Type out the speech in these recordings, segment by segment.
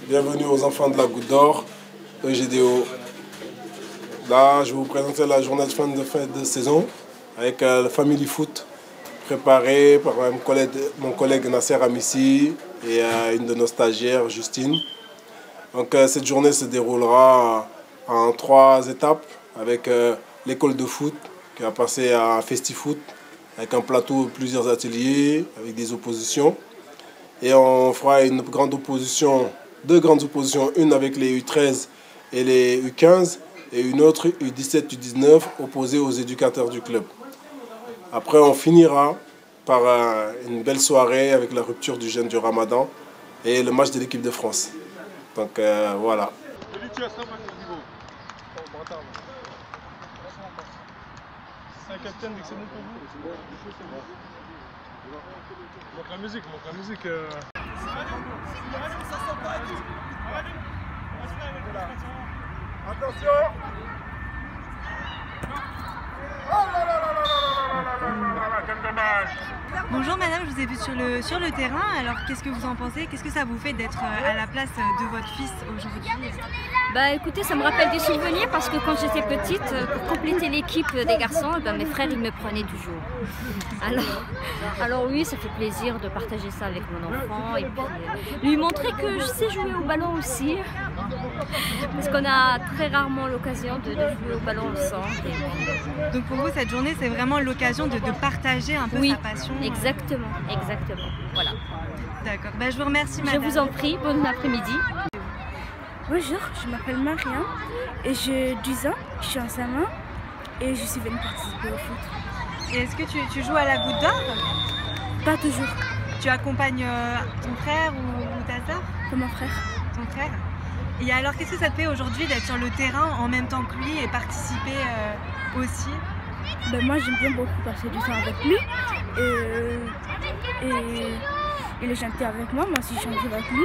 Bienvenue aux enfants de la Goutte d'Or, EGDO. Là, je vais vous présenter la journée de fin de saison avec le Family Foot préparé par mon collègue Nasser Amissi et une de nos stagiaires, Justine. Donc, cette journée se déroulera en 3 étapes avec l'école de foot qui va passer à FestiFoot avec un plateau, plusieurs ateliers avec des oppositions. Et on fera une grande opposition, 2 grandes oppositions, une avec les U13 et les U15 et une autre U17, U19 opposée aux éducateurs du club. Après, on finira par une belle soirée avec la rupture du jeûne du Ramadan et le match de l'équipe de France. Donc voilà. C'est un capitaine, dès que c'est bon pour vous. Montre la musique, montre la musique. Attention. Oh là là là là là là là, quel dommage. Bonjour madame, je vous ai vu sur le terrain, alors qu'est-ce que vous en pensez? Qu'est-ce que ça vous fait d'être à la place de votre fils aujourd'hui? Bah écoutez, ça me rappelle des souvenirs parce que quand j'étais petite, pour compléter l'équipe des garçons, mes frères ils me prenaient toujours. Alors oui, ça fait plaisir de partager ça avec mon enfant et puis lui montrer que je sais jouer au ballon aussi. Parce qu'on a très rarement l'occasion de jouer au ballon ensemble. Donc pour vous, cette journée, c'est vraiment l'occasion de partager un peu sa passion. Exactement, exactement. Voilà. D'accord, bah, je vous remercie madame. Je vous en prie, bon après-midi. Bonjour, je m'appelle Marianne et j'ai 10 ans, je suis en CM1 et je suis venue participer au foot. Et est-ce que tu joues à la Goutte d'Or? Pas toujours. Tu accompagnes ton frère ou ta soeur? C'est mon frère. Ton frère? Et alors, qu'est-ce que ça te fait aujourd'hui d'être sur le terrain en même temps que lui et participer aussi? Ben, moi, j'aime bien beaucoup passer du temps avec lui et il est gentil avec moi aussi je chante avec lui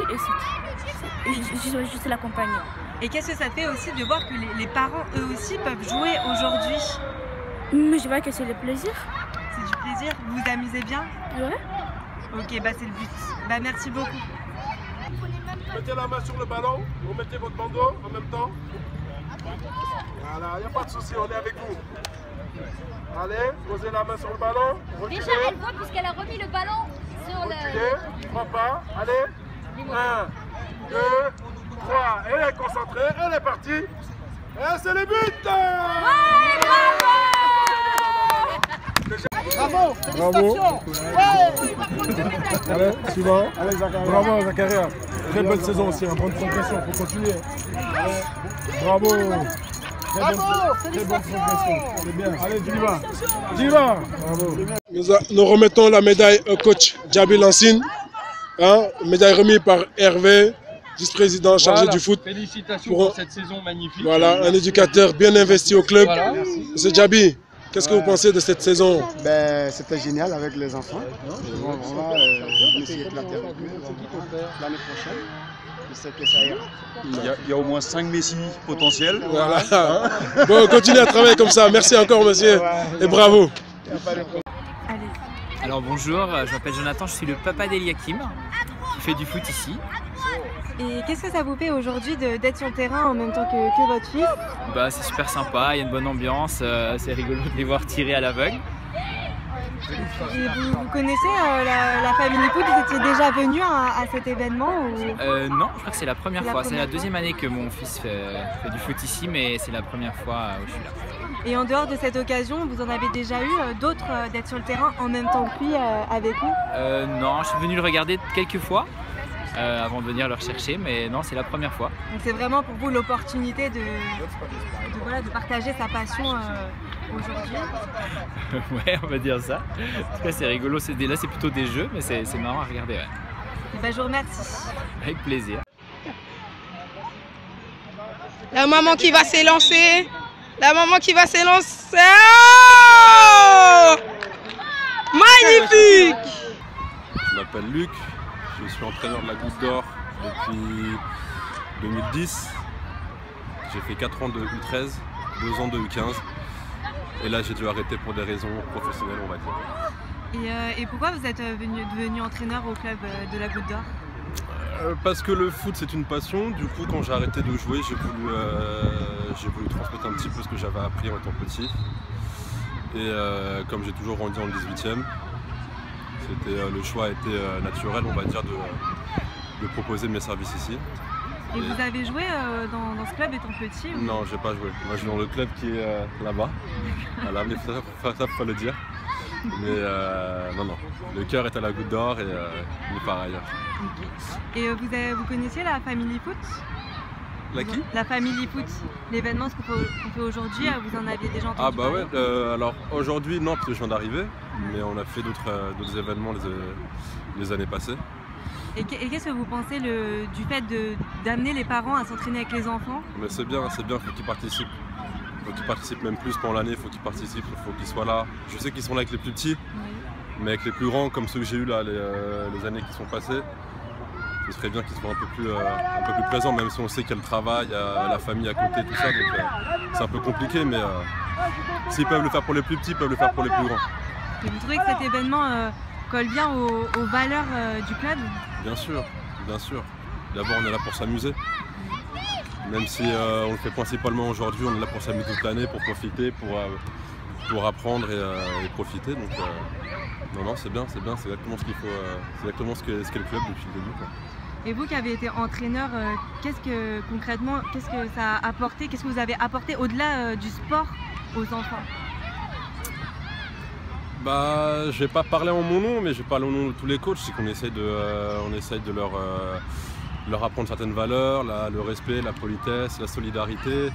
et je dois juste l'accompagner. Et qu'est-ce que ça te fait aussi de voir que les parents, eux aussi, peuvent jouer aujourd'hui? Mais je vois que c'est le plaisir. C'est du plaisir? Vous vous amusez bien? Ouais. Ok, bah c'est le but. Bah merci beaucoup. Mettez la main sur le ballon, vous mettez votre bandeau en même temps. Voilà, il n'y a pas de souci, on est avec vous. Allez, posez la main sur le ballon. Reculez. Déjà elle voit puisqu'elle a remis le ballon sur Reculez, 3 pas, allez. 1, 2, 3, elle est concentrée, elle est partie. Et c'est le but! Bravo, félicitations. Allez, suivant. Allez Zakaria. Bravo Zakaria. Très belle saison aussi, bonne progression, il faut continuer. Allez. Bravo. Très bonne progression. C'est bien. Allez, j'y va. Bravo. Nous remettons la médaille au coach Djabi Lansine. Médaille remise par Hervé, vice-président chargé du foot. Félicitations pour cette saison magnifique. Voilà, un éducateur bien investi au club. Voilà. Monsieur Djabi, qu'est-ce que vous pensez de cette saison? C'était génial avec les enfants. Ils vont vraiment essayer de éclater avec eux. L'année prochaine, je sais que ça ira. Il y a au moins 5 Messi potentiels. Voilà. Bon, continuez à travailler comme ça. Merci encore, monsieur. Et bravo. Alors bonjour, je m'appelle Jonathan, je suis le papa d'Eliakim qui fait du foot ici. Et qu'est-ce que ça vous fait aujourd'hui d'être sur le terrain en même temps que votre fils? Bah, c'est super sympa, il y a une bonne ambiance, c'est rigolo de les voir tirer à l'aveugle. Et vous connaissez la Family Foot? Vous étiez déjà venu à cet événement ou... Non, je crois que c'est la première fois. C'est la 2e année que mon fils fait du foot ici, mais c'est la première fois où je suis là. Et en dehors de cette occasion, vous en avez déjà eu d'autres d'être sur le terrain en même temps que lui avec lui? Non, je suis venu le regarder quelques fois avant de venir le rechercher, mais non, c'est la première fois. Donc c'est vraiment pour vous l'opportunité de partager sa passion aujourd'hui? Ouais, on va dire ça. En tout cas, c'est rigolo. Là, c'est plutôt des jeux, mais c'est marrant à regarder. Ouais. Et ben, je vous remercie. Avec plaisir. La maman qui va s'élancer. La maman qui va s'élancer. Oh, magnifique! Je m'appelle Luc, je suis entraîneur de la Goutte d'Or depuis 2010. J'ai fait 4 ans de U13, 2 ans de U15. Et là, j'ai dû arrêter pour des raisons professionnelles, on va dire. Et pourquoi vous êtes devenu entraîneur au club de la Goutte d'Or? Parce que le foot c'est une passion, du coup quand j'ai arrêté de jouer j'ai voulu transmettre un petit peu ce que j'avais appris en étant petit. Et comme j'ai toujours grandi dans le 18e, le choix a été naturel on va dire de proposer mes services ici. Et vous avez joué dans ce club étant petit ou... Non, j'ai pas joué. Moi je joue dans le club qui est là-bas. Voilà, mais ça faut le dire. Mais non, le cœur est à la Goutte d'Or et nulle part ailleurs. Et vous connaissiez la Family Foot? La qui? La Family Foot, l'événement qu'on fait aujourd'hui, vous en aviez déjà entendu parler? Ah bah ouais, alors aujourd'hui non parce que je viens d'arriver, mais on a fait d'autres événements les années passées. Et qu'est-ce que vous pensez du fait d'amener les parents à s'entraîner avec les enfants? Mais c'est bien, il faut qu'ils participent. Il faut qu'ils participent même plus pendant l'année, il faut qu'ils participent, il faut qu'ils soient là. Je sais qu'ils sont là avec les plus petits, mais avec les plus grands, comme ceux que j'ai eu là les années qui sont passées, ce serait bien qu'ils soient un peu plus présents, même si on sait qu'il y a le travail, il y a la famille à côté, tout ça, donc c'est un peu compliqué, mais s'ils peuvent le faire pour les plus petits, ils peuvent le faire pour les plus grands. Et vous trouvez que cet événement colle bien aux valeurs du club? Bien sûr, bien sûr. D'abord on est là pour s'amuser. Même si on le fait principalement aujourd'hui, on est là pour s'amuser toute l'année, pour profiter, pour apprendre et profiter. Donc non, c'est bien, c'est exactement ce qu'il faut, c'est exactement ce qu'est le club depuis le début, quoi. Et vous qui avez été entraîneur, concrètement, qu'est-ce que ça a apporté, qu'est-ce que vous avez apporté au-delà du sport aux enfants? Bah, je vais pas parler en mon nom, mais je vais parler au nom de tous les coachs, c'est qu'on essaye de leur apprendre certaines valeurs, le respect, la politesse, la solidarité,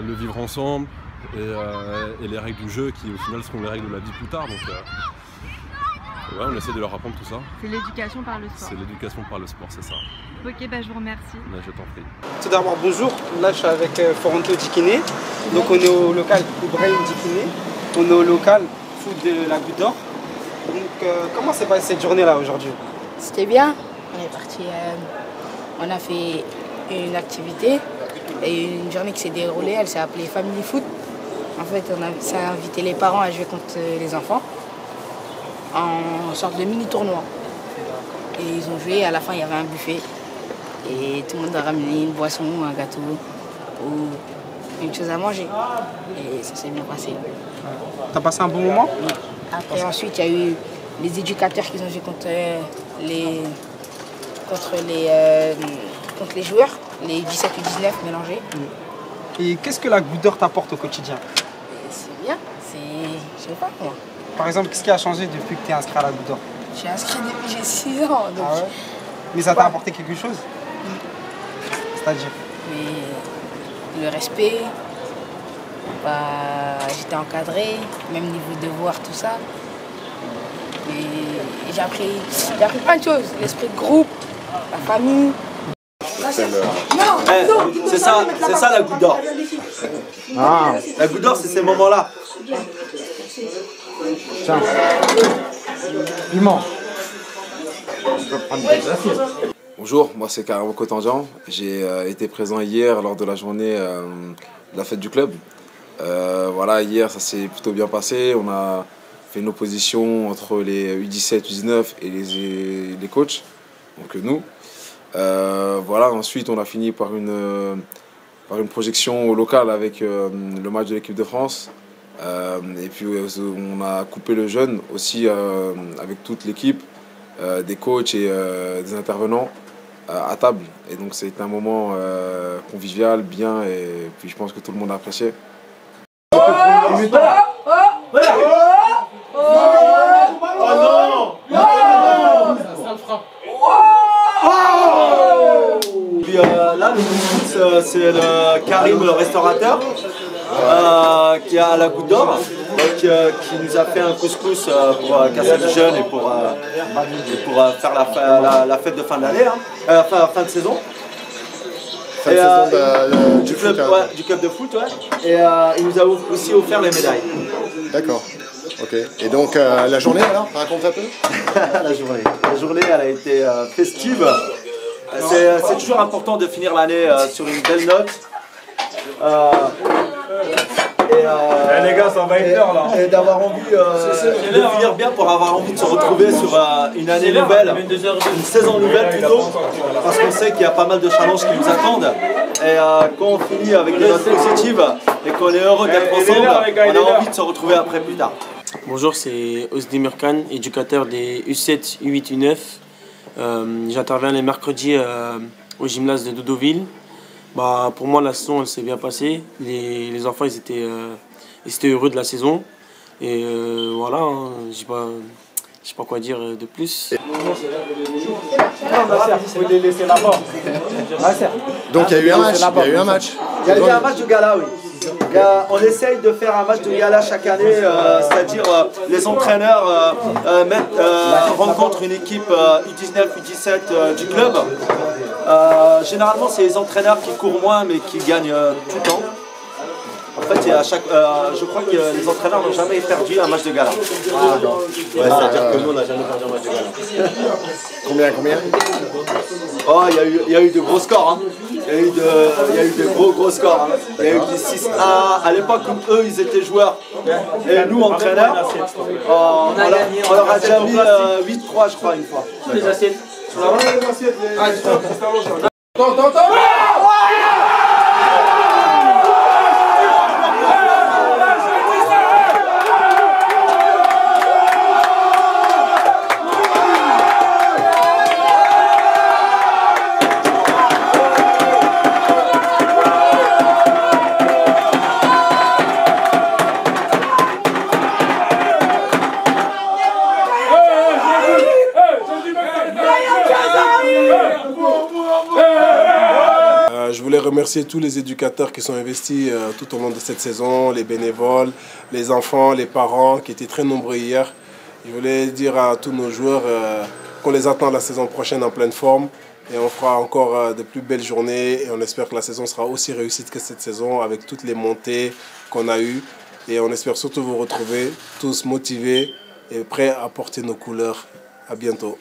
le vivre ensemble et les règles du jeu qui au final seront les règles de la vie plus tard. Donc ouais, on essaie de leur apprendre tout ça. C'est l'éducation par le sport. C'est l'éducation par le sport, c'est ça. Ok, bah je vous remercie. Mais je t'en prie. Tout d'abord, bonjour. Là, je suis avec Foronto Dikine. Donc, on est au local Ibrahim Dikine. On est au local foot de la Goutte d'Or. Donc, comment s'est passée cette journée-là aujourd'hui? C'était bien. On est parti, on a fait une activité et une journée qui s'est déroulée, elle s'est appelée Family Foot. En fait, ça a invité les parents à jouer contre les enfants en sorte de mini-tournoi. Et ils ont joué, à la fin, il y avait un buffet. Et tout le monde a ramené une boisson, un gâteau ou une chose à manger. Et ça s'est bien passé. T'as passé un bon moment? Oui. Après, ensuite, il y a eu les éducateurs qui ont joué contre les joueurs, les 17 ou 19 mélangés. Et qu'est-ce que la Goutte d'Or t'apporte au quotidien? C'est bien, je sais pas moi. Par exemple, qu'est-ce qui a changé depuis que tu es inscrit à la Goutte d'Or? Je suis inscrit depuis j'ai 6 ans. Donc ah ouais? Mais ça t'a apporté quelque chose? C'est-à-dire? Le respect, j'étais encadré, même niveau devoir, tout ça. Et j'ai appris plein de choses, l'esprit de groupe, la famille. C'est ça la Goutte d'Or. Ah. La Goutte d'Or, c'est ces moments-là. Tiens, piment. Bonjour, moi c'est Karim Kotandian. J'ai été présent hier lors de la journée de la fête du club. Voilà, hier ça s'est plutôt bien passé. On a fait une opposition entre les U17, U19 et les coachs, donc nous. Voilà, ensuite on a fini par une projection au local avec le match de l'équipe de France. Et puis on a coupé le jeûne aussi avec toute l'équipe, des coachs et des intervenants à table. Et donc c'était un moment convivial, bien, et puis je pense que tout le monde a apprécié. Puis là, le couscous, c'est le Karim, le restaurateur, qui est à la Goutte d'Or, qui nous a fait un couscous pour casser le jeûne et pour faire la fête de fin d'année, fin de saison. Du club de foot, ouais. Et il nous a aussi offert les médailles. D'accord. Ok. Et donc la journée alors, raconte un peu. La journée, elle a été festive. C'est toujours important de finir l'année sur une belle note. Et les gars, ça va être l'heure là. Et d'avoir envie de finir bien pour avoir envie de se retrouver sur une année nouvelle, une saison nouvelle plutôt, parce qu'on sait qu'il y a pas mal de challenges qui nous attendent. Et quand on finit avec des notes positives et qu'on est heureux d'être ensemble, on a envie de se retrouver après plus tard. Bonjour, c'est Ozdemir Khan, éducateur des U7, U8, U9. J'interviens les mercredis au gymnase de Dodoville. Pour moi, la saison elle s'est bien passée. Les enfants ils étaient heureux de la saison. Et voilà, hein, je sais pas quoi dire de plus. Donc il y a eu un match. Il y a eu un match. Il y a eu un match de gala, oui. On essaye de faire un match de gala chaque année, c'est-à-dire les entraîneurs rencontrent une équipe U19, U17 du club. Généralement, c'est les entraîneurs qui courent moins mais qui gagnent tout le temps. En fait, je crois que les entraîneurs n'ont jamais perdu un match de gala. Ah, d'accord. Ouais, c'est-à-dire que nous, on n'a jamais perdu un match de gala. Combien Oh, il y a eu de gros scores. Hein. Il y a eu de gros scores. Hein. Il y a eu des 6-1. À l'époque, où eux, ils étaient joueurs. Et nous, entraîneurs, on leur a déjà mis 8-3, je crois, une fois. Les assiettes. Je voulais remercier tous les éducateurs qui sont investis tout au long de cette saison, les bénévoles, les enfants, les parents qui étaient très nombreux hier. Je voulais dire à tous nos joueurs qu'on les attend la saison prochaine en pleine forme et on fera encore de plus belles journées et on espère que la saison sera aussi réussite que cette saison avec toutes les montées qu'on a eues et on espère surtout vous retrouver tous motivés et prêts à porter nos couleurs. À bientôt.